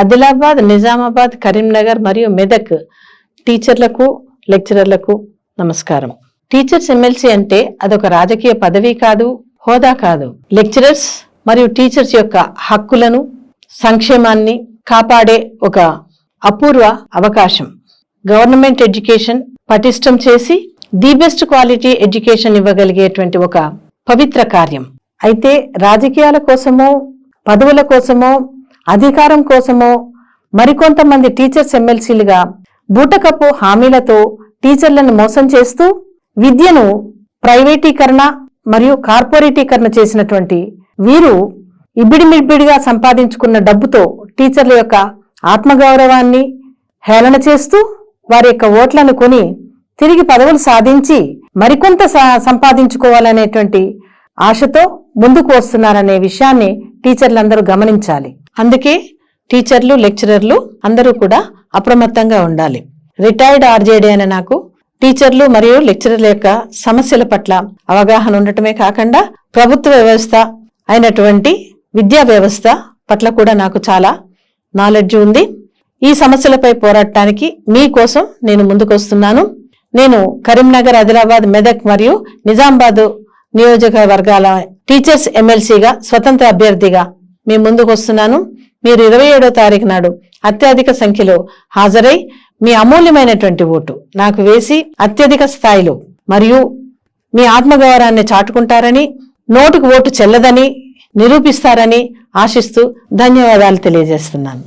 ఆదిలాబాద్, నిజామాబాద్, కరీంనగర్ మరియు మెదక్ టీచర్లకు, లెక్చరర్లకు నమస్కారం. టీచర్స్ ఎమ్మెల్సీ అంటే అదొక రాజకీయ పదవి కాదు, హోదా కాదు. లెక్చరర్స్ మరియు టీచర్స్ యొక్క హక్కులను, సంక్షేమాన్ని కాపాడే ఒక అపూర్వ అవకాశం. గవర్నమెంట్ ఎడ్యుకేషన్ పటిష్టం చేసి ది బెస్ట్ క్వాలిటీ ఎడ్యుకేషన్ ఇవ్వగలిగేటువంటి ఒక పవిత్ర కార్యం. అయితే రాజకీయాల కోసమో, పదవుల కోసమో, అధికారం కోసమో మరికొంతమంది టీచర్స్ ఎమ్మెల్సీలుగా బూటకపు హామీలతో టీచర్లను మోసం చేస్తూ విద్యను ప్రైవేటీకరణ మరియు కార్పొరేటీకరణ చేసినటువంటి వీరు ఇబ్బిడిమిబ్బిడిగా సంపాదించుకున్న డబ్బుతో టీచర్ల యొక్క ఆత్మగౌరవాన్ని హేళన చేస్తూ వారి యొక్క ఓట్లను కొని తిరిగి పదవులు సాధించి మరికొంత సంపాదించుకోవాలనేటువంటి ఆశతో ముందుకు వస్తున్నారనే విషయాన్ని టీచర్లందరూ గమనించాలి. అందుకే టీచర్లు, లెక్చరర్లు అందరూ కూడా అప్రమత్తంగా ఉండాలి. రిటైర్డ్ ఆర్జేడీ అయిన నాకు టీచర్లు మరియు లెక్చరర్ల యొక్క సమస్యల పట్ల అవగాహన ఉండటమే కాకుండా ప్రభుత్వ వ్యవస్థ అయినటువంటి విద్యా వ్యవస్థ పట్ల కూడా నాకు చాలా నాలెడ్జ్ ఉంది. ఈ సమస్యలపై పోరాడటానికి మీకోసం నేను ముందుకొస్తున్నాను. నేను కరీంనగర్, ఆదిలాబాద్, మెదక్ మరియు నిజామాబాద్ నియోజకవర్గాల టీచర్స్ ఎమ్మెల్సీగా స్వతంత్ర అభ్యర్థిగా మీ ముందుకు వస్తున్నాను. మీరు 27వ తారీఖు నాడు అత్యధిక సంఖ్యలో హాజరై మీ అమూల్యమైనటువంటి ఓటు నాకు వేసి అత్యధిక స్థాయిలో మరియు మీ ఆత్మగౌరవాన్ని చాటుకుంటారని, నోటుకు ఓటు చెల్లదని నిరూపిస్తారని ఆశిస్తూ ధన్యవాదాలు తెలియజేస్తున్నాను.